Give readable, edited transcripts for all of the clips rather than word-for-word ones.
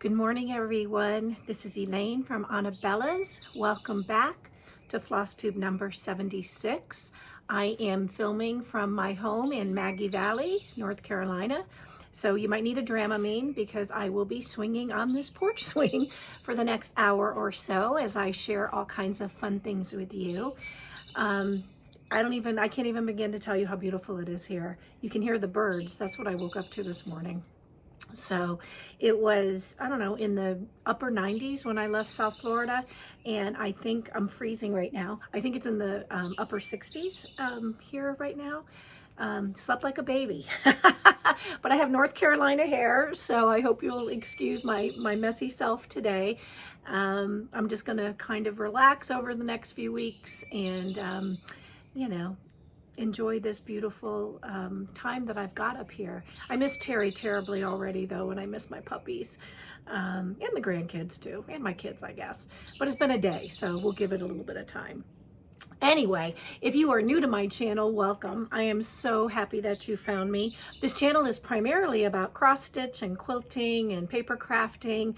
Good morning, everyone. This is Elaine from Anabellas. Welcome back to Flosstube number 76. I am filming from my home in Maggie Valley, North Carolina. So you might need a Dramamine because I will be swinging on this porch swing for the next hour or so as I share all kinds of fun things with you. I can't even begin to tell you how beautiful it is here. You can hear the birds. That's what I woke up to this morning. So it was, I don't know, in the upper 90s when I left South Florida, and I think I'm freezing right now. I think it's in the upper 60s here right now. Slept like a baby. But I have North Carolina hair, so I hope you'll excuse my messy self today. I'm just going to kind of relax over the next few weeks and, enjoy this beautiful time that I've got up here. I miss Terry terribly already, though, and I miss my puppies and the grandkids too, and my kids, I guess. But it's been a day, so we'll give it a little bit of time. Anyway, if you are new to my channel, welcome. I am so happy that you found me. This channel is primarily about cross stitch and quilting and paper crafting.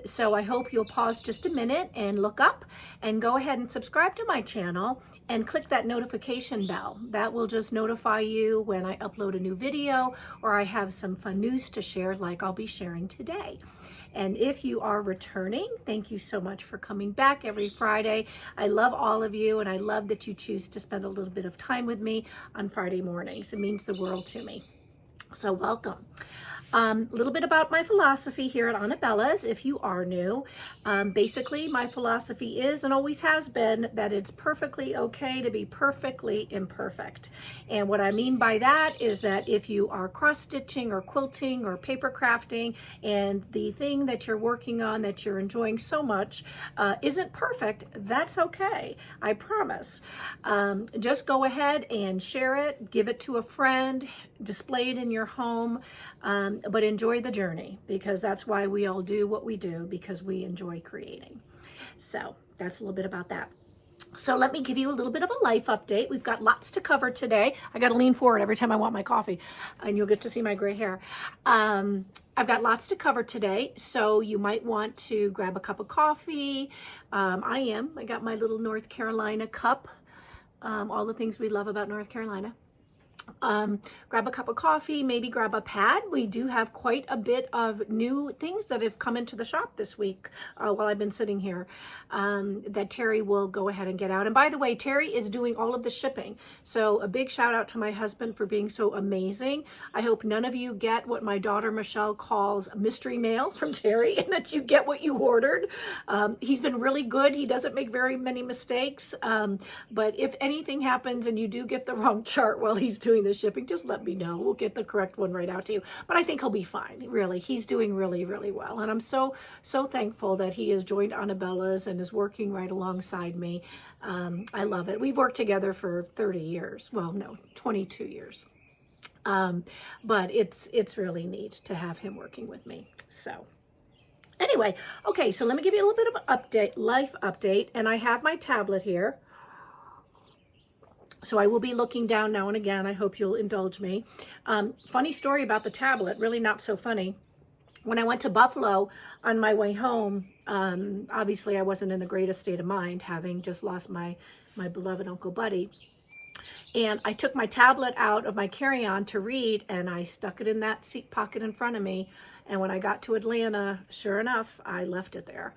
So I hope you'll pause just a minute and look up and go ahead and subscribe to my channel and click that notification bell. That will just notify you when I upload a new video or I have some fun news to share like I'll be sharing today. And if you are returning, thank you so much for coming back every Friday. I love all of you, and I love that you choose to spend a little bit of time with me on Friday mornings. It means the world to me. So welcome. A little bit about my philosophy here at Anabellas, if you are new. Basically, my philosophy is and always has been that it's perfectly okay to be perfectly imperfect. And what I mean by that is that if you are cross-stitching or quilting or paper crafting and the thing that you're working on that you're enjoying so much isn't perfect, that's okay. I promise. Just go ahead and share it, give it to a friend, display it in your home. But enjoy the journey, because that's why we all do what we do, because we enjoy creating. So that's a little bit about that. So let me give you a little bit of a life update. We've got lots to cover today. I got to lean forward every time I want my coffee, and you'll get to see my gray hair. I've got lots to cover today, so you might want to grab a cup of coffee. I got my little North Carolina cup. All the things we love about North Carolina. Grab a cup of coffee, maybe grab a pad. We do have quite a bit of new things that have come into the shop this week while I've been sitting here that Terry will go ahead and get out. And by the way, Terry is doing all of the shipping. So a big shout out to my husband for being so amazing. I hope none of you get what my daughter Michelle calls mystery mail from Terry, and that you get what you ordered. He's been really good. He doesn't make very many mistakes. But if anything happens and you do get the wrong chart while he's doing the shipping, just let me know. We'll get the correct one right out to you. But I think he'll be fine. Really, he's doing really, really well. And I'm so thankful that he has joined Anabellas and is working right alongside me. I love it. We've worked together for 30 years. Well, no, 22 years. But it's really neat to have him working with me. So anyway, okay, so let me give you a little bit of an update, life update. And I have my tablet here. So I will be looking down now and again. I hope you'll indulge me. Funny story about the tablet, really not so funny. When I went to Buffalo on my way home, obviously I wasn't in the greatest state of mind, having just lost my beloved Uncle Buddy. And I took my tablet out of my carry-on to read, and I stuck it in that seat pocket in front of me. And when I got to Atlanta, sure enough, I left it there.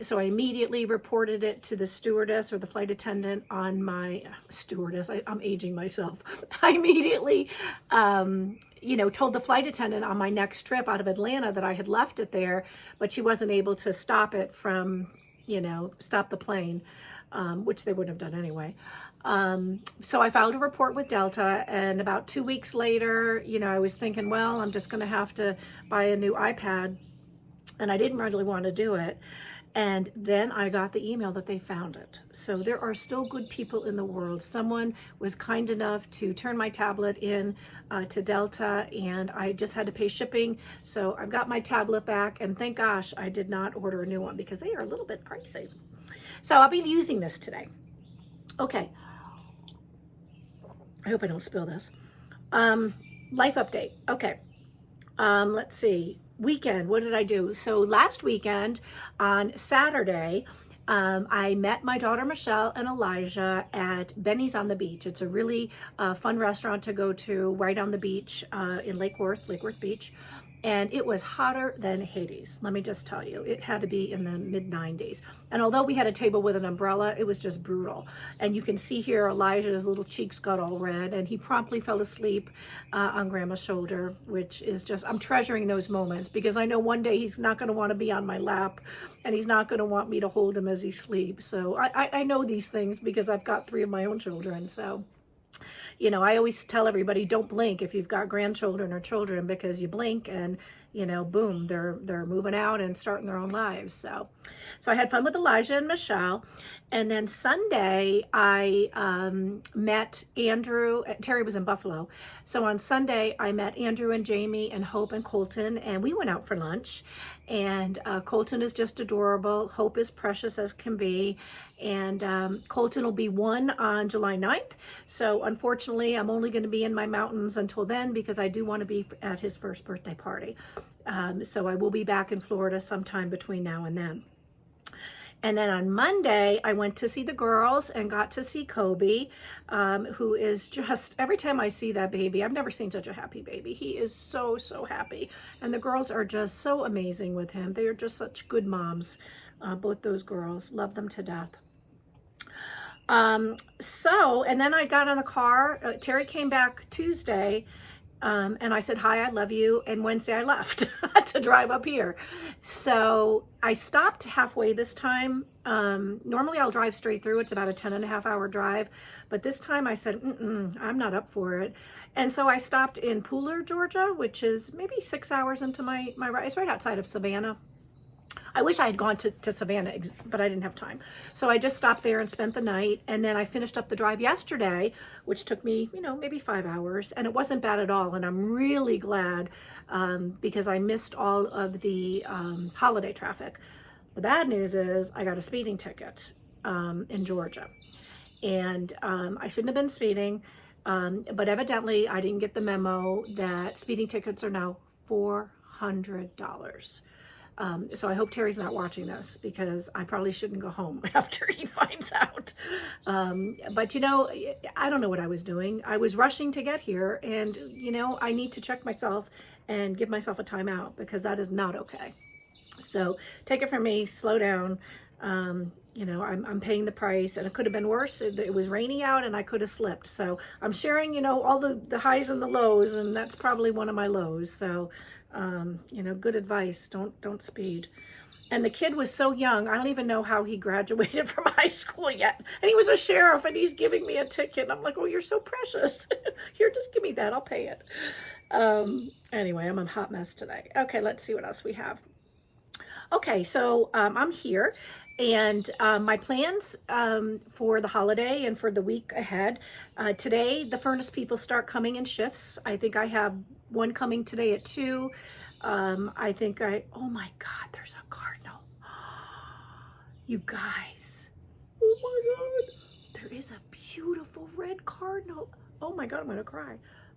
So I immediately reported it to the stewardess or the flight attendant on my stewardess. I'm aging myself. I immediately, told the flight attendant on my next trip out of Atlanta that I had left it there, but she wasn't able to stop it from, stop the plane, which they wouldn't have done anyway. So I filed a report with Delta, and about 2 weeks later, I was thinking, well, I'm just going to have to buy a new iPad. And I didn't really want to do it. And then I got the email that they found it. So there are still good people in the world. Someone was kind enough to turn my tablet in to Delta, and I just had to pay shipping. So I've got my tablet back, and thank gosh I did not order a new one because they are a little bit pricey. So I'll be using this today. Okay. I hope I don't spill this. Life update. Okay. Let's see. weekend, what did I do? So last weekend on Saturday, I met my daughter Michelle and Elijah at Benny's on the Beach. It's a really fun restaurant to go to right on the beach in Lake Worth Beach. And it was hotter than Hades. Let me just tell you, it had to be in the mid 90s. And although we had a table with an umbrella, it was just brutal. And you can see here Elijah's little cheeks got all red, and he promptly fell asleep on Grandma's shoulder, which is just, I'm treasuring those moments because I know one day he's not going to want to be on my lap, and he's not going to want me to hold him as he sleeps. So I know these things because I've got 3 of my own children. So, you know, I always tell everybody, don't blink if you've got grandchildren or children, because you blink and, you know, boom, they're moving out and starting their own lives. So I had fun with Elijah and Michelle. And then Sunday, I met Andrew. Terry was in Buffalo. So on Sunday, I met Andrew and Jamie and Hope and Colton, and we went out for lunch. And Colton is just adorable. Hope is precious as can be. And Colton will be 1 on July 9th. So unfortunately, I'm only going to be in my mountains until then because I do want to be at his first birthday party. So I will be back in Florida sometime between now and then. And then on Monday, I went to see the girls and got to see Kobe, who is just, every time I see that baby, I've never seen such a happy baby. He is so, so happy. And the girls are just so amazing with him. They are just such good moms, both those girls. Love them to death. And then I got in the car. Terry came back Tuesday. And I said, hi, I love you. And Wednesday I left to drive up here. So I stopped halfway this time. Normally I'll drive straight through. It's about a 10.5-hour drive. But this time I said, I'm not up for it. And so I stopped in Pooler, Georgia, which is maybe 6 hours into my ride. It's right outside of Savannah. I wish I had gone to Savannah, but I didn't have time. So I just stopped there and spent the night. And then I finished up the drive yesterday, which took me, you know, maybe 5 hours. And it wasn't bad at all. And I'm really glad because I missed all of the holiday traffic. The bad news is I got a speeding ticket in Georgia. And I shouldn't have been speeding. But evidently I didn't get the memo that speeding tickets are now $400. So I hope Terry's not watching this because I probably shouldn't go home after he finds out. But you know, I don't know what I was doing. I was rushing to get here, and you know, I need to check myself and give myself a timeout because that is not okay. So take it from me, slow down. You know, I'm paying the price, and it could have been worse. It was rainy out and I could have slipped. So I'm sharing, you know, all the highs and the lows, and that's probably one of my lows. So, you know, good advice. Don't speed. And the kid was so young. I don't even know how he graduated from high school yet. And he was a sheriff, and he's giving me a ticket. And I'm like, oh, you're so precious. Here, just give me that. I'll pay it. Anyway, I'm a hot mess today. Okay, let's see what else we have. Okay, so I'm here, and my plans for the holiday and for the week ahead. Today, the furnace people start coming in shifts. I think I have one coming today at 2. oh my God, there's a cardinal. You guys, oh my God, there is a beautiful red cardinal. Oh my God, I'm gonna cry.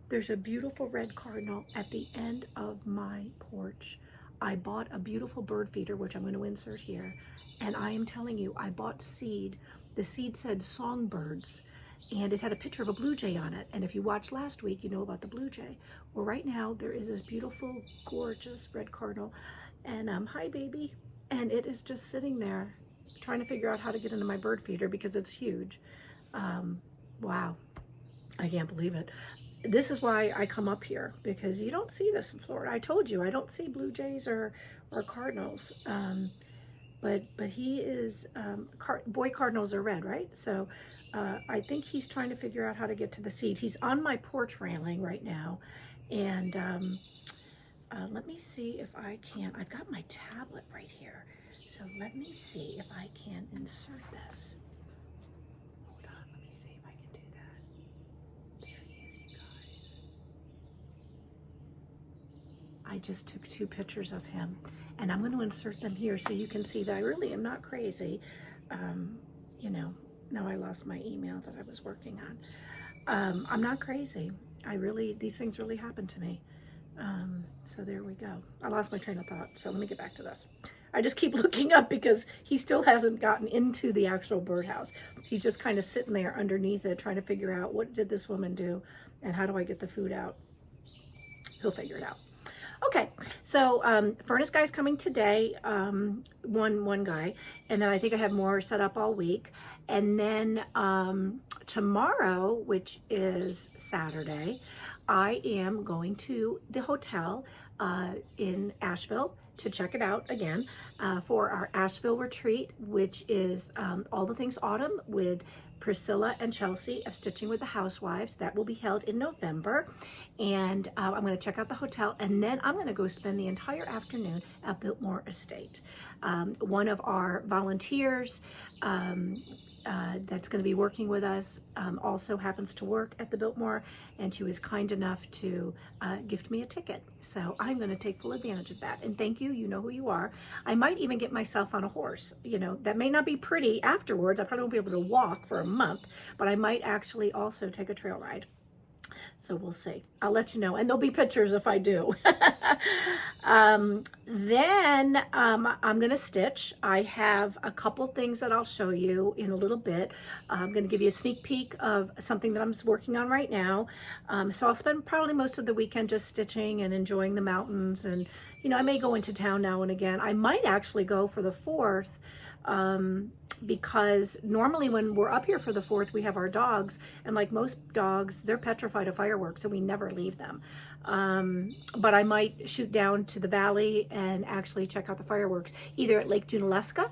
There's a beautiful red cardinal at the end of my porch. I bought a beautiful bird feeder, which I'm going to insert here. And I am telling you, I bought seed. The seed said songbirds, and it had a picture of a blue jay on it. And if you watched last week, you know about the blue jay. Well, right now there is this beautiful, gorgeous red cardinal. And hi, baby. And it is just sitting there trying to figure out how to get into my bird feeder because it's huge. Wow. I can't believe it. This is why I come up here, because you don't see this in Florida. I told you, I don't see blue jays or cardinals. But he is, boy cardinals are red, right? So I think he's trying to figure out how to get to the seed. He's on my porch railing right now. And let me see if I can, I've got my tablet right here. So let me see if I can insert this. Hold on, let me see if I can do that. There he is, you guys. I just took 2 pictures of him, and I'm going to insert them here so you can see that I really am not crazy. You know, now I lost my email that I was working on. I'm not crazy. These things really happen to me. So there we go. I lost my train of thought, so let me get back to this. I just keep looking up because he still hasn't gotten into the actual birdhouse. He's just kind of sitting there underneath it trying to figure out, what did this woman do and how do I get the food out? He'll figure it out. Okay, so furnace guy's coming today, one guy, and then I think I have more set up all week. And then tomorrow, which is Saturday, I am going to the hotel in Asheville to check it out again for our Asheville retreat, which is all the things autumn with Priscilla and Chelsea of Stitching with the Housewives. That will be held in November. And I'm going to check out the hotel, and then I'm going to go spend the entire afternoon at Biltmore Estate. One of our volunteers that's going to be working with us also happens to work at the Biltmore, and she was kind enough to gift me a ticket. So I'm going to take full advantage of that. And thank you. You know who you are. I might even get myself on a horse. You know, that may not be pretty afterwards. I probably won't be able to walk for a month, but I might actually also take a trail ride. So we'll see. I'll let you know. And there'll be pictures if I do. Then I'm going to stitch. I have a couple things that I'll show you in a little bit. I'm going to give you a sneak peek of something that I'm working on right now. So I'll spend probably most of the weekend just stitching and enjoying the mountains. And, you know, I may go into town now and again. I might actually go for the 4th. Because normally when we're up here for the 4th, we have our dogs, and like most dogs, they're petrified of fireworks, so we never leave them. But I might shoot down to the valley and actually check out the fireworks, either at Lake Junaluska,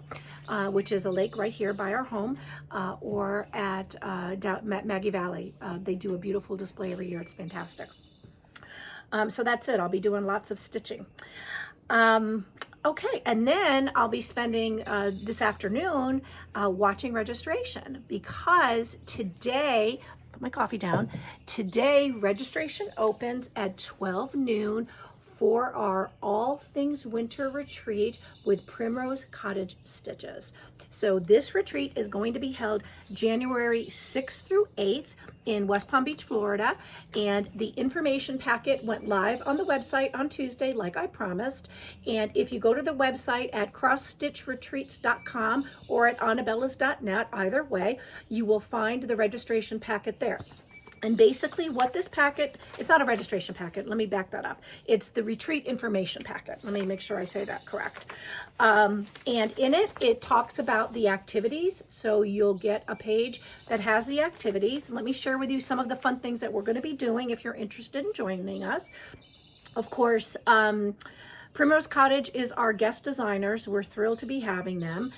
which is a lake right here by our home, or at Maggie Valley. They do a beautiful display every year. It's fantastic. So that's it. I'll be doing lots of stitching. Okay, and then I'll be spending this afternoon watching registration, because today, put my coffee down, today registration opens at 12 noon for our All Things Winter Retreat with Primrose Cottage Stitches. So this retreat is going to be held January 6th through 8th in West Palm Beach, Florida. And the information packet went live on the website on Tuesday, like I promised. And if you go to the website at crossstitchretreats.com or at anabellas.net, either way, you will find the registration packet there. And basically what this packet, it's not a registration packet, let me back that up. It's the retreat information packet. Let me make sure I say that correct. And in it, it talks about the activities. So you'll get a page that has the activities. Let me share with you some of the fun things that we're gonna be doing if you're interested in joining us. Of course, Primrose Cottage is our guest designers. We're thrilled to be having them.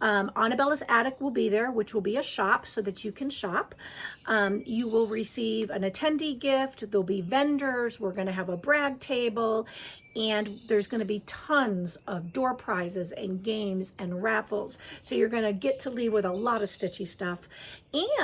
Anabella's Attic will be there, which will be a shop so that you can shop. You will receive an attendee gift. There'll be vendors. We're going to have a brag table. And there's going to be tons of door prizes and games and raffles. So you're going to get to leave with a lot of stitchy stuff.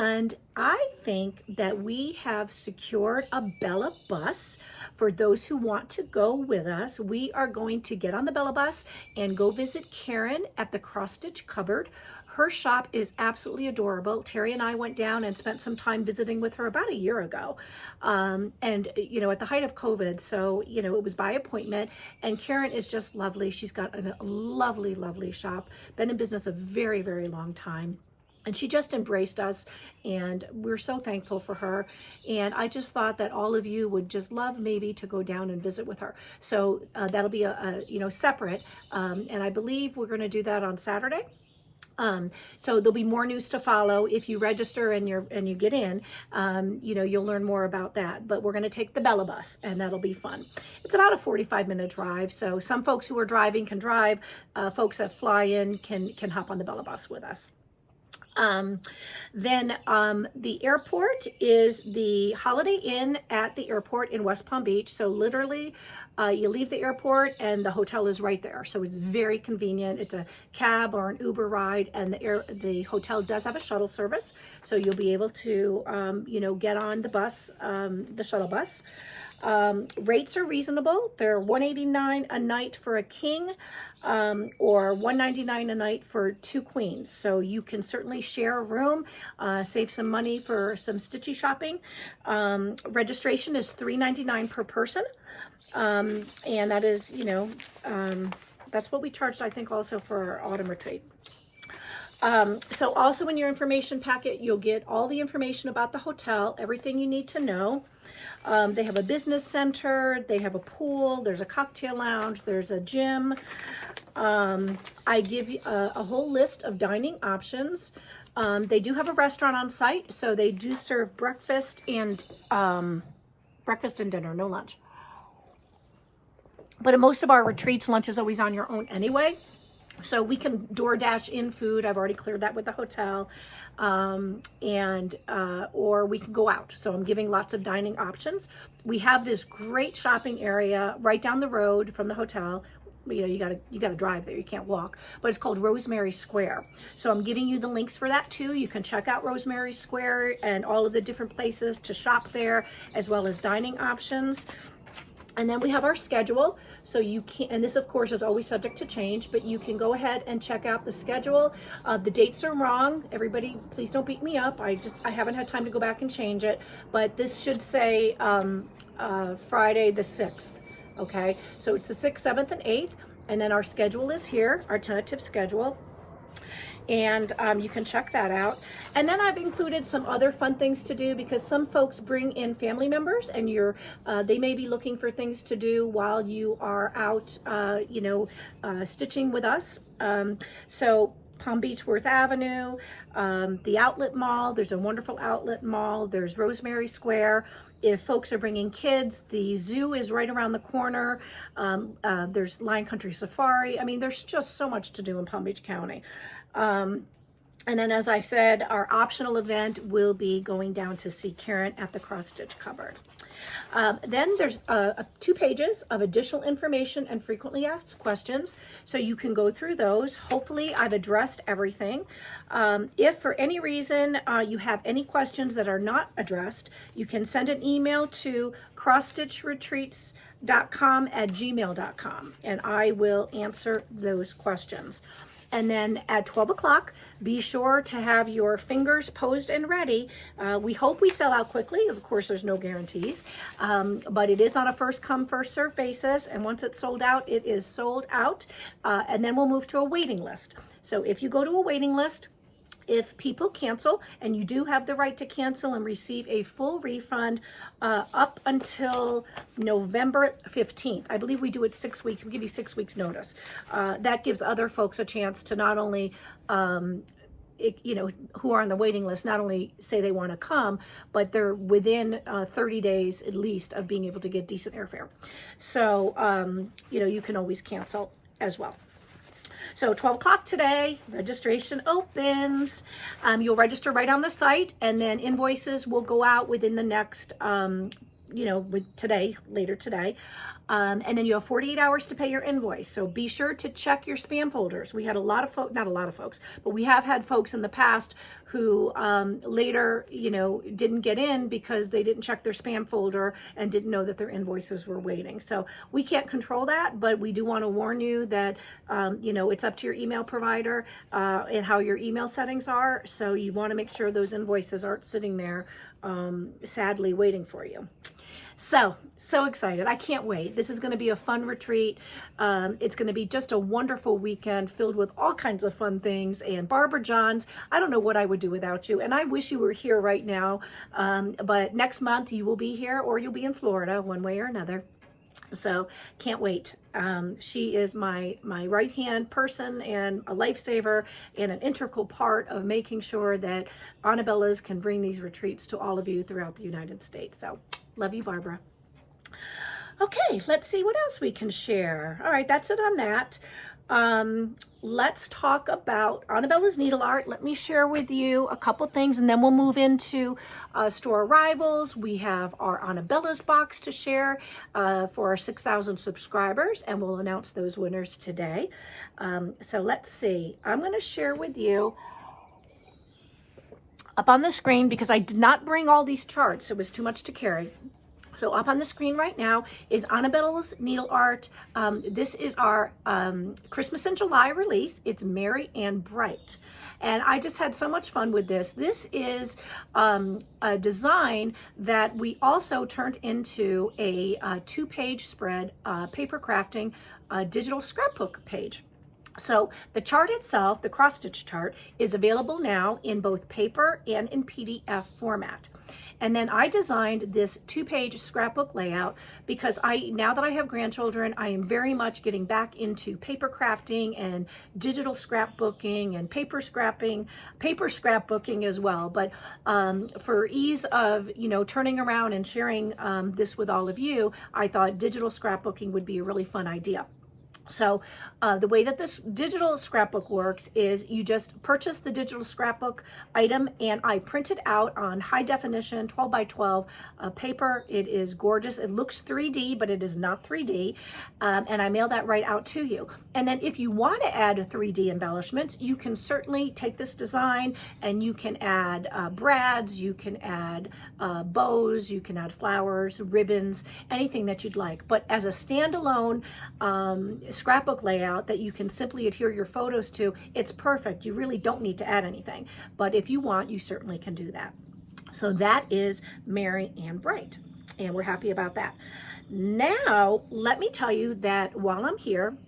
And I think that we have secured a Bella bus for those who want to go with us. We are going to get on the Bella bus and go visit Karen at the Cross Stitch Cupboard. Her shop is absolutely adorable. Terry and I went down and spent some time visiting with her about a year ago. And, you know, at the height of COVID, so, you know, it was by appointment. And Karen is just lovely. She's got a lovely, lovely shop. Been in business a very, very long time. And she just embraced us, and we're so thankful for her. And I just thought that all of you would just love maybe to go down and visit with her. So that'll be a separate, and I believe we're going to do that on Saturday. So there'll be more news to follow. If you register and you get in, you'll learn more about that. But we're going to take the Bella bus, and that'll be fun. It's about a 45-minute drive. So some folks who are driving can drive. Folks that fly in can hop on the Bella bus with us. Then the airport is the Holiday Inn at the airport in West Palm Beach. So literally you leave the airport and the hotel is right there. So it's very convenient. It's a cab or an Uber ride, and the hotel does have a shuttle service. So you'll be able to, get on the bus, the shuttle bus. Rates are reasonable. They're $189 a night for a king, or $199 a night for 2 queens. So you can certainly share a room, save some money for some stitchy shopping. Registration is $3.99 per person. And that is, you know, that's what we charged, I think, also for our autumn retreat. So also in your information packet, you'll get all the information about the hotel, everything you need to know. They have a business center, they have a pool, there's a cocktail lounge, there's a gym. I give you a whole list of dining options. They do have a restaurant on site, so they do serve breakfast and dinner, no lunch. But in most of our retreats, lunch is always on your own anyway. So we can DoorDash in food. I've already cleared that with the hotel. Or we can go out. So I'm giving lots of dining options. We have this great shopping area right down the road from the hotel. You know, you gotta drive there, you can't walk, but it's called Rosemary Square. So I'm giving you the links for that too. You can check out Rosemary Square and all of the different places to shop there, as well as dining options. And then we have our schedule. So you can, and this of course is always subject to change, but you can go ahead and check out the schedule. The dates are wrong. Everybody, please don't beat me up. I haven't had time to go back and change it, but this should say Friday the 6th. Okay, so it's the 6th, 7th, and 8th, and then our schedule is here, our tentative schedule. And you can check that out. And then I've included some other fun things to do, because some folks bring in family members, and they may be looking for things to do while you are out, stitching with us. So Palm Beach Worth Avenue, the outlet mall, there's a wonderful outlet mall, there's Rosemary Square. If folks are bringing kids, the zoo is right around the corner. There's Lion Country Safari. I mean, there's just so much to do in Palm Beach County. And then, as I said, our optional event will be going down to see Karen at the cross stitch cupboard. Then there's 2 pages of additional information and frequently asked questions, so you can go through those. Hopefully I've addressed everything. If for any reason you have any questions that are not addressed, you can send an email to crossstitchretreats.com@gmail.com, and I will answer those questions. And then at 12 o'clock, be sure to have your fingers posed and ready. We hope we sell out quickly. Of course, there's no guarantees, but it is on a first come, first serve basis. And once it's sold out, it is sold out. And then we'll move to a waiting list. So if you go to a waiting list, if people cancel, and you do have the right to cancel and receive a full refund up until November 15th. I believe we do it 6 weeks. We give you 6 weeks notice. That gives other folks a chance to not only, who are on the waiting list, not only say they want to come, but they're within 30 days at least of being able to get decent airfare. So, you can always cancel as well. So 12 o'clock today, registration opens. You'll register right on the site, and then invoices will go out within the next, later today. And then you have 48 hours to pay your invoice. So be sure to check your spam folders. We had a lot of folks, not a lot of folks, but we have had folks in the past who later, didn't get in because they didn't check their spam folder and didn't know that their invoices were waiting. So we can't control that, but we do want to warn you that, it's up to your email provider and how your email settings are. So you want to make sure those invoices aren't sitting there, sadly waiting for you. So excited. I can't wait. This is going to be a fun retreat. It's going to be just a wonderful weekend filled with all kinds of fun things. And Barbara Johns, I don't know what I would do without you. And I wish you were here right now. But next month you will be here, or you'll be in Florida one way or another. So can't wait. She is my right-hand person and a lifesaver and an integral part of making sure that Anabellas can bring these retreats to all of you throughout the United States. So love you, Barbara. Okay, let's see what else we can share. All right, that's it on that. Let's talk about Anabella's needle art. Let me share with you a couple things, and then we'll move into store arrivals. We have our Anabella's box to share for our 6,000 subscribers, and we'll announce those winners today. So let's see. I'm going to share with you up on the screen, because I did not bring all these charts. It was too much to carry. So up on the screen right now is Anabella's needle art. This is our Christmas in July release. It's Merry and Bright. And I just had so much fun with this. This is a design that we also turned into a 2-page spread paper crafting digital scrapbook page. So the chart itself, the cross stitch chart, is available now in both paper and in PDF format. And then I designed this 2-page scrapbook layout because now that I have grandchildren, I am very much getting back into paper crafting and digital scrapbooking and paper scrapbooking as well. But for ease of, turning around and sharing this with all of you, I thought digital scrapbooking would be a really fun idea. So the way that this digital scrapbook works is you just purchase the digital scrapbook item, and I print it out on high definition 12 by 12 paper. It is gorgeous. It looks 3D, but it is not 3D. And I mail that right out to you. And then if you want to add a 3D embellishments, you can certainly take this design and you can add brads, you can add bows, you can add flowers, ribbons, anything that you'd like. But as a standalone scrapbook layout that you can simply adhere your photos to, it's perfect. You really don't need to add anything. But if you want, you certainly can do that. So that is Merry and Bright, and we're happy about that. Now, let me tell you that while I'm here,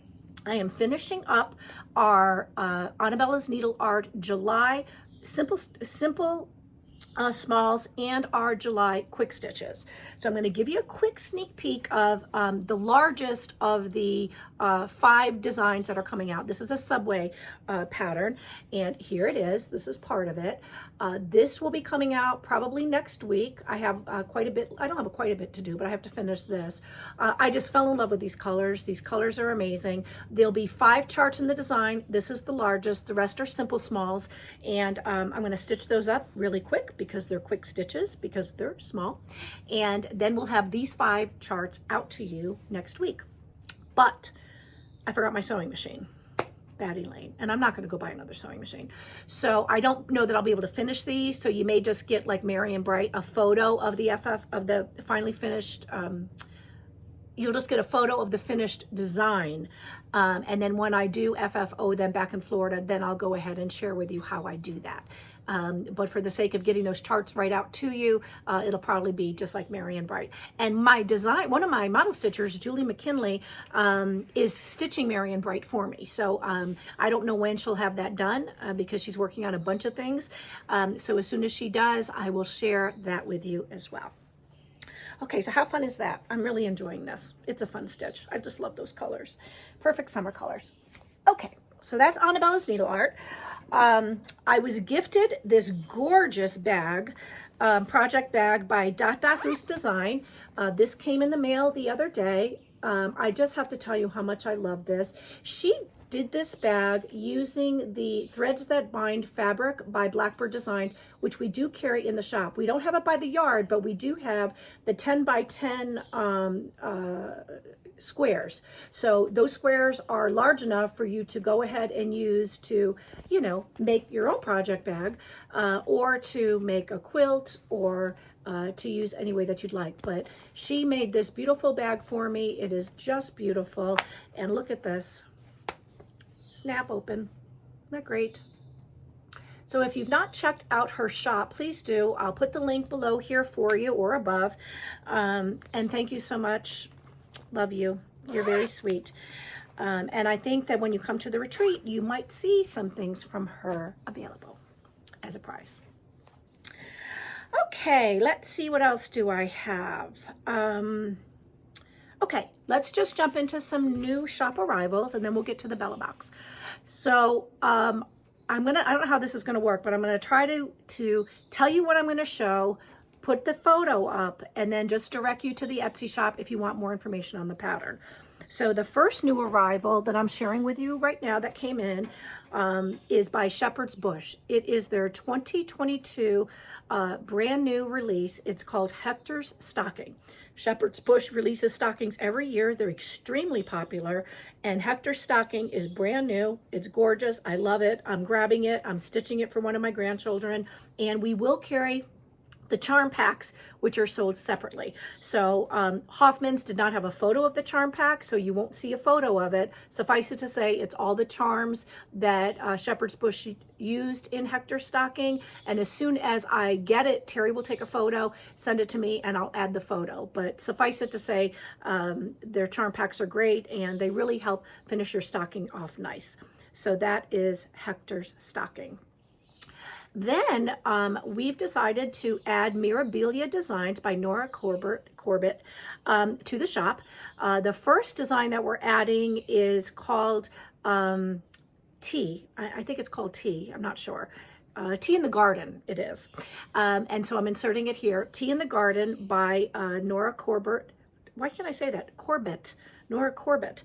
I am finishing up our Anabella's Needle Art July simple smalls and our July quick stitches. So I'm going to give you a quick sneak peek of the largest of the 5 designs that are coming out. This is a subway pattern, and here it is. This is part of it. This will be coming out probably next week. I have quite a bit. I don't have quite a bit to do, but I have to finish this. I just fell in love with these colors. These colors are amazing. There'll be 5 charts in the design. This is the largest. The rest are simple smalls, and I'm going to stitch those up really quick because they're quick stitches, because they're small. And then we'll have these 5 charts out to you next week. But I forgot my sewing machine. Batty Lane, and I'm not going to go buy another sewing machine. So I don't know that I'll be able to finish these. So you may just get, like Merry and Bright, a photo of the finally finished. You'll just get a photo of the finished design. And then when I do FFO them back in Florida, then I'll go ahead and share with you how I do that. But for the sake of getting those charts right out to you, it'll probably be just like Merry and Bright. And my design, one of my model stitchers, Julie McKinley, is stitching Merry and Bright for me. So I don't know when she'll have that done because she's working on a bunch of things. So as soon as she does, I will share that with you as well. Okay, so how fun is that? I'm really enjoying this. It's a fun stitch. I just love those colors. Perfect summer colors. Okay, so that's Anabella's Needle Art. I was gifted this gorgeous bag, project bag by Goose Design. This came in the mail the other day. I just have to tell you how much I love this. She did this bag using the Threads That Bind fabric by Blackbird Designs, which we do carry in the shop. We don't have it by the yard, but we do have the 10 by 10 squares. So those squares are large enough for you to go ahead and use to, make your own project bag, or to make a quilt, or to use any way that you'd like. But she made this beautiful bag for me. It is just beautiful. And look at this. Snap open. Isn't that great? So if you've not checked out her shop, please do. I'll put the link below here for you, or above. And thank you so much. Love you. You're very sweet. And I think that when you come to the retreat, you might see some things from her available as a prize. Okay, let's see, what else do I have? Okay, let's just jump into some new shop arrivals, and then we'll get to the Bella Box. So I don't know how this is gonna work, but I'm gonna try to tell you what I'm gonna show, put the photo up, and then just direct you to the Etsy shop if you want more information on the pattern. So the first new arrival that I'm sharing with you right now that came in is by Shepherd's Bush. It is their 2022 brand new release. It's called Hector's Stocking. Shepherd's Bush releases stockings every year. They're extremely popular, and Hector's Stocking is brand new. It's gorgeous. I love it. I'm grabbing it. I'm stitching it for one of my grandchildren, and we will carry the charm packs, which are sold separately. So Hoffman's did not have a photo of the charm pack, so you won't see a photo of it. Suffice it to say, it's all the charms that Shepherd's Bush used in Hector's stocking. And as soon as I get it, Terry will take a photo, send it to me, and I'll add the photo. But suffice it to say, their charm packs are great, and they really help finish your stocking off nice. So that is Hector's stocking. Then we've decided to add Mirabilia Designs by Nora Corbett to the shop. The first design that we're adding is called Tea. I think it's called Tea. I'm not sure. Tea in the Garden, it is. And so I'm inserting it here. Tea in the Garden by Nora Corbett. Why can't I say that? Corbett. Nora Corbett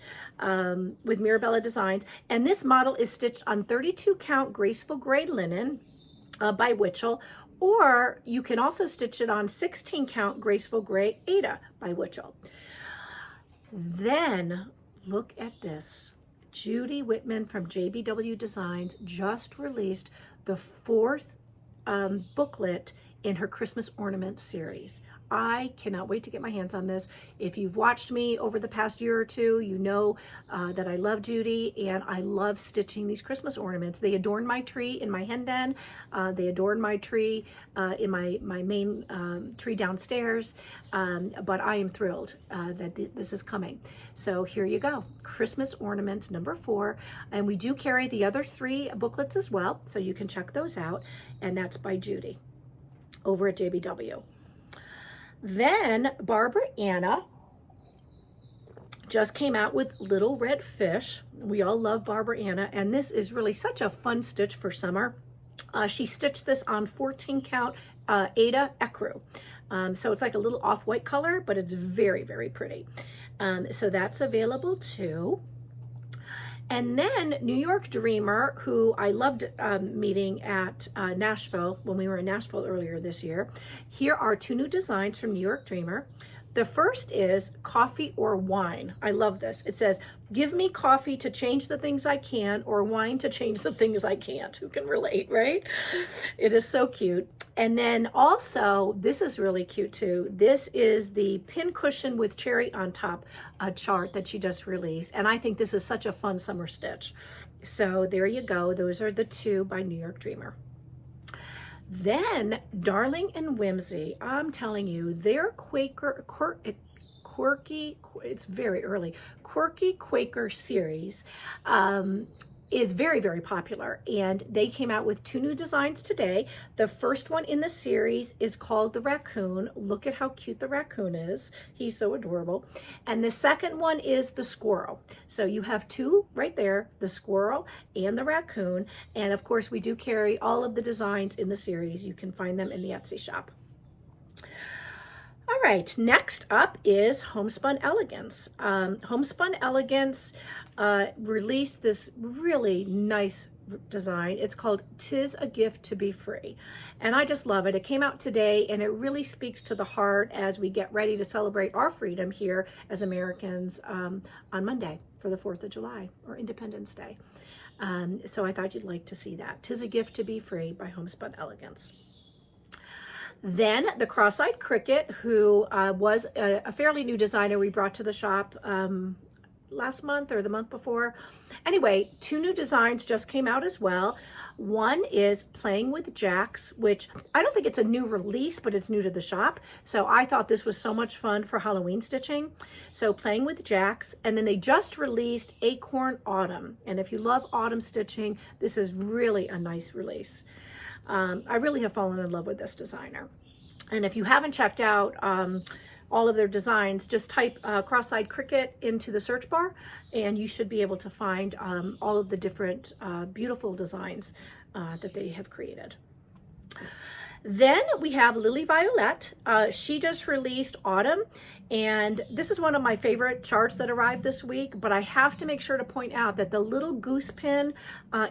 with Mirabella Designs. And this model is stitched on 32 count graceful gray linen by Witchell, or you can also stitch it on 16 count graceful gray Ada by Witchell. Then look at this. Judy Whitman from JBW Designs just released the 4th booklet in her Christmas ornament series. I cannot wait to get my hands on this. If you've watched me over the past year or two, you know that I love Judy, and I love stitching these Christmas ornaments. They adorn my tree in my hen den. They adorn my tree in my main tree downstairs. But I am thrilled that this is coming. So here you go, Christmas ornaments number 4. And we do carry the other 3 booklets as well, so you can check those out. And that's by Judy over at JBW. Then Barbara Anna just came out with Little Red Fish. We all love Barbara Anna, and this is really such a fun stitch for summer. She stitched this on 14 count Ada Ecru. So it's like a little off-white color, but it's very, very pretty. So that's available too. And then New York Dreamer, who I loved meeting at Nashville when we were in Nashville earlier this year. Here are 2 new designs from New York Dreamer. The first is coffee or wine. I love this. It says, give me coffee to change the things I can, or wine to change the things I can't. Who can relate, right? It is so cute. And then also, this is really cute too. This is the pin cushion with cherry on top chart that she just released. And I think this is such a fun summer stitch. So there you go. Those are the 2 by New York Dreamer. Then Darling and Whimsy, I'm telling you, their quirky, it's very early, Quirky Quaker series is very, very popular, and they came out with 2 new designs today. The first one in the series is called the Raccoon. Look at how cute the raccoon is. He's so adorable. And the second one is the Squirrel. So you have 2 right there, the Squirrel and the Raccoon. And of course, we do carry all of the designs in the series. You can find them in the Etsy shop. All right, next up is Homespun Elegance. Homespun Elegance released this really nice design. It's called "'Tis a Gift to Be Free." And I just love it. It came out today, and it really speaks to the heart as we get ready to celebrate our freedom here as Americans on Monday for the 4th of July, or Independence Day. So I thought you'd like to see that. "'Tis a Gift to Be Free" by Homespun Elegance. Then the Cross-Eyed Cricket, who was a fairly new designer we brought to the shop last month or the month before. Anyway, 2 new designs just came out as well. One is Playing with Jacks, which I don't think it's a new release, but it's new to the shop. So I thought this was so much fun for Halloween stitching. So Playing with Jacks, and then they just released Acorn Autumn. And if you love autumn stitching, this is really a nice release. I really have fallen in love with this designer. And if you haven't checked out all of their designs, just type Cross-Eyed Cricket into the search bar, and you should be able to find all of the different beautiful designs that they have created. Then we have Lily Violet. She just released Autumn, and this is one of my favorite charts that arrived this week, but I have to make sure to point out that the little goose pin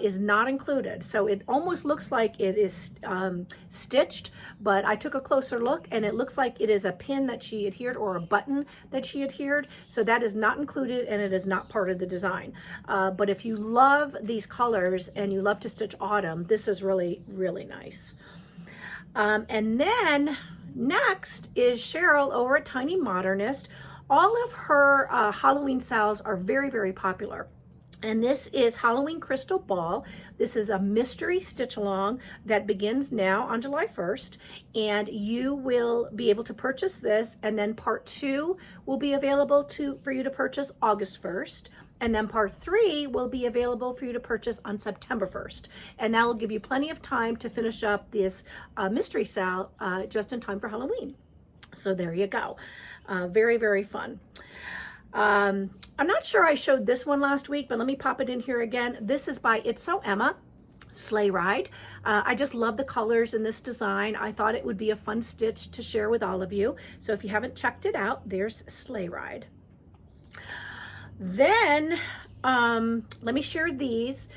is not included. So it almost looks like it is stitched, but I took a closer look, and it looks like it is a pin that she adhered, or a button that she adhered. So that is not included, and it is not part of the design. But if you love these colors and you love to stitch autumn, this is really, really nice. And then next is Cheryl over at Tiny Modernist. All of her Halloween sales are very, very popular. And this is Halloween Crystal Ball. This is a mystery stitch along that begins now on July 1st. And you will be able to purchase this. And then part 2 will be available for you to purchase August 1st. And then part 3 will be available for you to purchase on September 1st. And that will give you plenty of time to finish up this mystery sale just in time for Halloween. So there you go. Very, very fun. I'm not sure I showed this one last week, but let me pop it in here again. This is by It's So Emma, Sleigh Ride. I just love the colors in this design. I thought it would be a fun stitch to share with all of you. So if you haven't checked it out, there's Sleigh Ride. Then let me share these.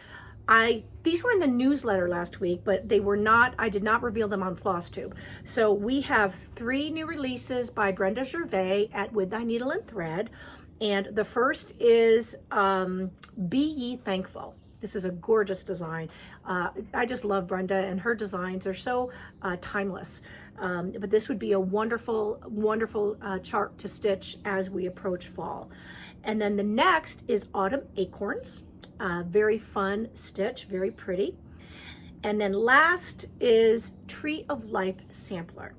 These were in the newsletter last week, but they were not, I did not reveal them on Flosstube. So we have 3 new releases by Brenda Gervais at With Thy Needle and Thread. And the first is Be Ye Thankful. This is a gorgeous design. I just love Brenda, and her designs are so timeless. But this would be a wonderful, wonderful chart to stitch as we approach fall. And then the next is Autumn Acorns. Very fun stitch, very pretty. And then last is Tree of Life Sampler.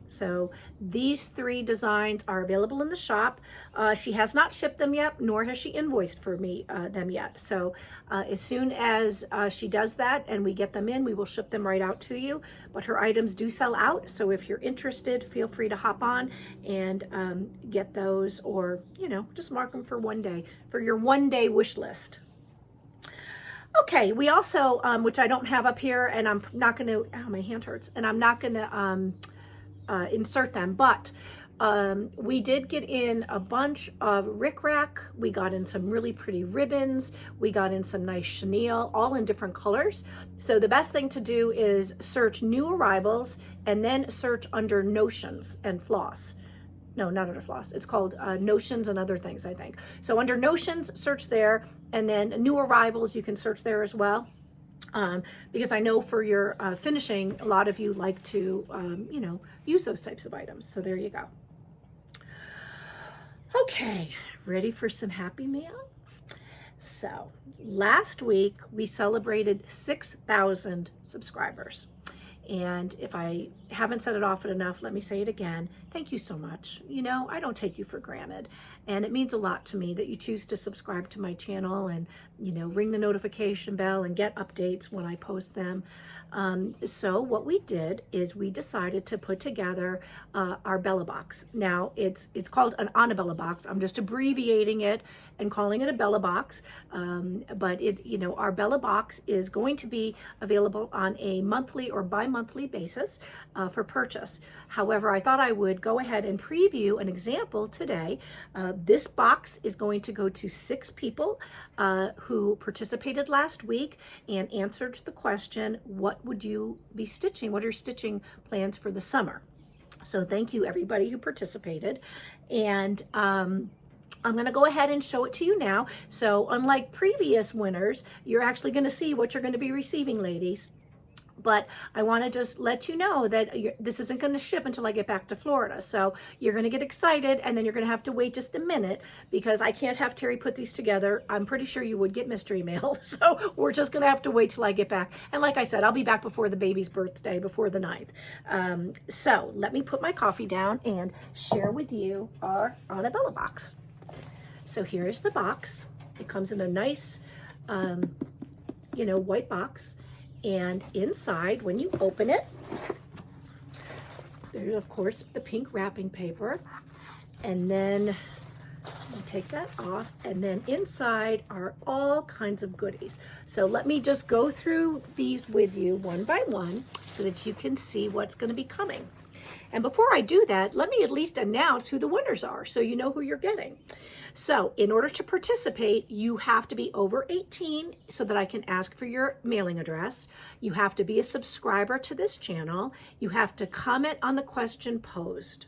So these 3 designs are available in the shop. She has not shipped them yet, nor has she invoiced for me them yet. So as soon as she does that and we get them in, we will ship them right out to you. But her items do sell out. So if you're interested, feel free to hop on and get those, or, you know, just mark them for one day, for your one-day wish list. Okay, we also, which I don't have up here, and I'm not going to, oh, my hand hurts, and I'm not going to insert them, but we did get in a bunch of rickrack. We got in some really pretty ribbons. We got in some nice chenille, all in different colors. So the best thing to do is search new arrivals and then search under notions and floss. No, not under floss. It's called notions and other things, I think. So under notions, search there, and then new arrivals, you can search there as well. Because I know for your finishing, a lot of you like to, you know, use those types of items. So there you go. Okay, ready for some happy mail? So last week we celebrated 6,000 subscribers. And if I haven't said it often enough, let me say it again. Thank you so much. You know, I don't take you for granted. And it means a lot to me that you choose to subscribe to my channel and, you know, ring the notification bell and get updates when I post them. So what we did is we decided to put together our Bella Box. Now it's called an Anabella Box. I'm just abbreviating it and calling it a Bella Box. But it, you know, our Bella Box is going to be available on a monthly or bi-monthly basis for purchase. However, I thought I would go ahead and preview an example today. This box is going to go to 6 people who participated last week and answered the question, what would you be stitching? What are your stitching plans for the summer? So thank you everybody who participated. And I'm going to go ahead and show it to you now. So unlike previous winners, you're actually going to see what you're going to be receiving, ladies. But I want to just let you know that this isn't going to ship until I get back to Florida. So you're going to get excited, and then you're going to have to wait just a minute because I can't have Terry put these together. I'm pretty sure you would get mystery mail. So we're just going to have to wait till I get back. And like I said, I'll be back before the baby's birthday, before the 9th. So let me put my coffee down and share with you our Anabella box. So here is the box. It comes in a nice, you know, white box. And inside, when you open it, there's, of course, the pink wrapping paper. And then you take that off. And then inside are all kinds of goodies. So let me just go through these with you one by one so that you can see what's going to be coming. And before I do that, let me at least announce who the winners are so you know who you're getting. So in order to participate, you have to be over 18 so that I can ask for your mailing address. You have to be a subscriber to this channel. You have to comment on the question posed.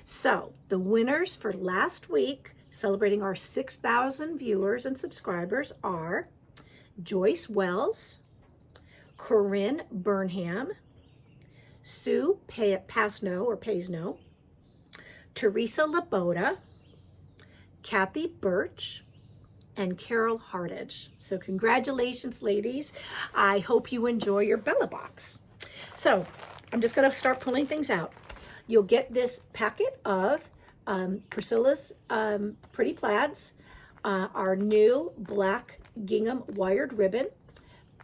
So the winners for last week, celebrating our 6,000 viewers and subscribers, are Joyce Wells, Corinne Burnham, Sue Pasno, Teresa Laboda, Kathy Birch, and Carol Hartage. So congratulations, ladies. I hope you enjoy your Bella Box. So I'm just gonna start pulling things out. You'll get this packet of Priscilla's Pretty Plaids, our new black gingham wired ribbon,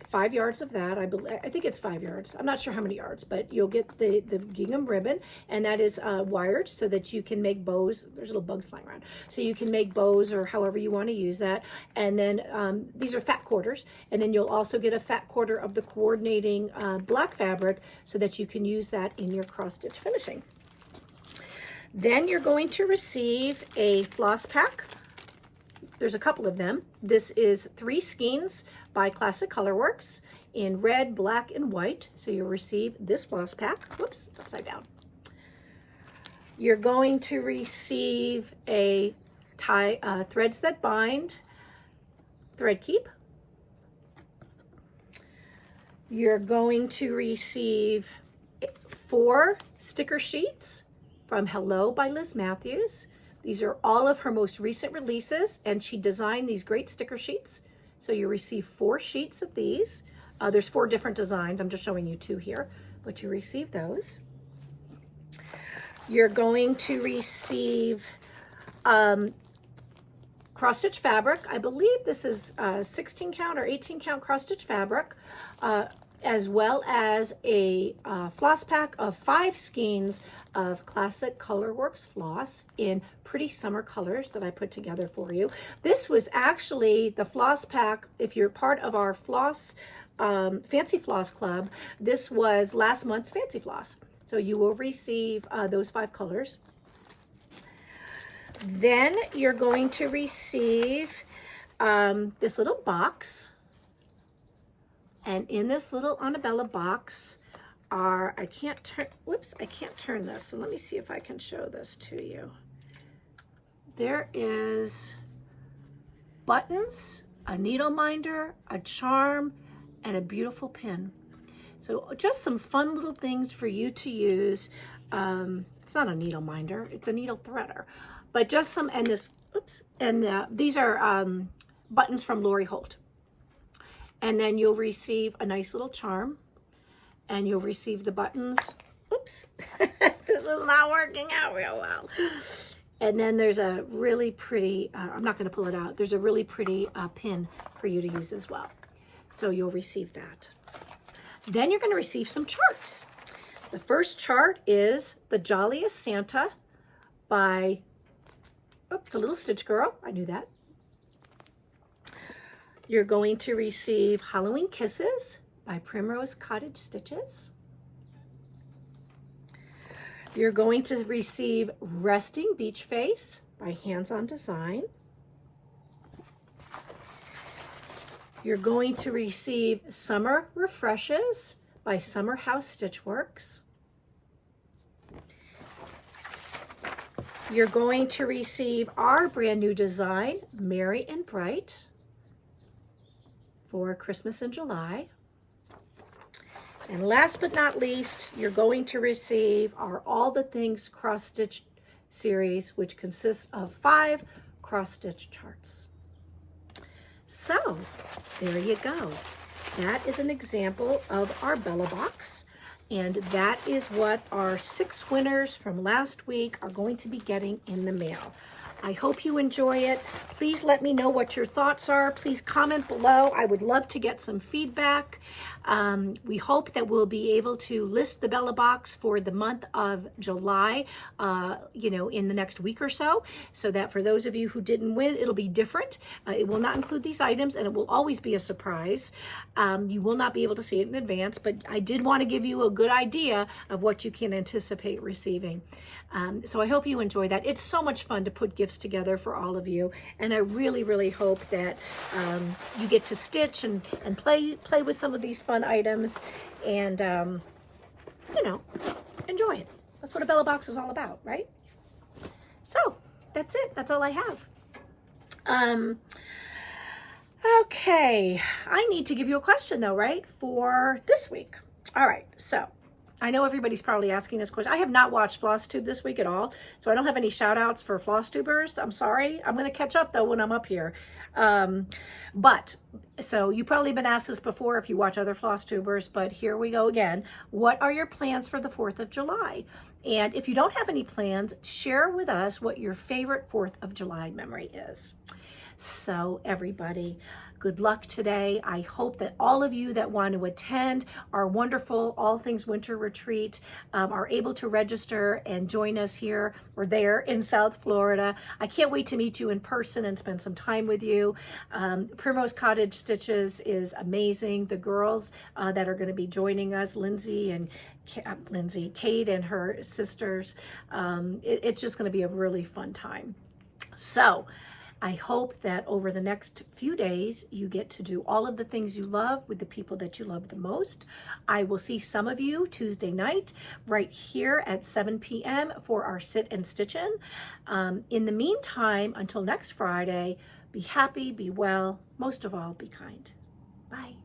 5 yards of that. I think it's 5 yards. I'm not sure how many yards, but you'll get the gingham ribbon, and that is wired so that you can make bows. There's little bugs flying around. So you can make bows or however you want to use that. And then these are fat quarters, and then you'll also get a fat quarter of the coordinating black fabric so that you can use that in your cross stitch finishing. Then you're going to receive a FlossPak. There's a couple of them. This is 3 skeins by Classic Colorworks in red, black, and white. So you'll receive this FlossPak. Whoops, it's upside down. You're going to receive a Threads That Bind thread keep. You're going to receive 4 sticker sheets from Hello by Liz Matthews. These are all of her most recent releases, and she designed these great sticker sheets. So you receive 4 sheets of these. There's 4 different designs. I'm just showing you 2 here, but you receive those. You're going to receive cross-stitch fabric. I believe this is 16 count or 18 count cross-stitch fabric, as well as a FlossPak of 5 skeins of Classic Colorworks floss in pretty summer colors that I put together for you. This was actually the FlossPak, if you're part of our Fancy Floss Club, this was last month's Fancy Floss. So you will receive those 5 colors. Then you're going to receive this little box. And in this little Anabella box are, I can't turn this. So let me see if I can show this to you. There is buttons, a needle minder, a charm, and a beautiful pin. So just some fun little things for you to use. It's not a needle minder, it's a needle threader. But just some, and this, these are buttons from Lori Holt. And then you'll receive a nice little charm, and you'll receive the buttons. Oops, this is not working out real well. And then there's a really pretty, I'm not gonna pull it out, there's a really pretty pin for you to use as well. So you'll receive that. Then you're gonna receive some charts. The first chart is The Jolliest Santa by, the Little Stitch Girl, I knew that. You're going to receive Halloween Kisses by Primrose Cottage Stitches. You're going to receive Resting Beach Face by Hands On Design. You're going to receive Summer Refreshes by Summer House Stitchworks. You're going to receive our brand new design, Merry and Bright, for Christmas in July. And last but not least, you're going to receive our All the Things Cross Stitch series, which consists of 5 cross stitch charts. So there you go. That is an example of our Bella Box. And that is what our 6 winners from last week are going to be getting in the mail. I hope you enjoy it. Please let me know what your thoughts are. Please comment below. I would love to get some feedback. We hope that we'll be able to list the Bella Box for the month of July, in the next week or so that for those of you who didn't win, it'll be different. It will not include these items, and it will always be a surprise. You will not be able to see it in advance, but I did want to give you a good idea of what you can anticipate receiving. So I hope you enjoy that. It's so much fun to put gifts together for all of you, and I really, really hope that you get to stitch and play with some of these fun items, and enjoy it. That's what a Bella Box is all about, right? So that's it. That's all I have. Okay, I need to give you a question though, right, for this week. All right, so I know everybody's probably asking this question. I have not watched FlossTube this week at all, so I don't have any shout outs for FlossTubers. I'm sorry. I'm going to catch up though when I'm up here. But so you've probably been asked this before if you watch other FlossTubers, but here we go again. What are your plans for the 4th of July? And if you don't have any plans, share with us what your favorite 4th of July memory is. So everybody, good luck today. I hope that all of you that want to attend our wonderful All Things Winter Retreat are able to register and join us here or there in South Florida. I can't wait to meet you in person and spend some time with you. Primrose Cottage Stitches is amazing. The girls that are going to be joining us, Kate and her sisters, it's just going to be a really fun time. So I hope that over the next few days, you get to do all of the things you love with the people that you love the most. I will see some of you Tuesday night right here at 7 p.m. for our Sit and Stitch In. In the meantime, until next Friday, be happy, be well, most of all, be kind. Bye.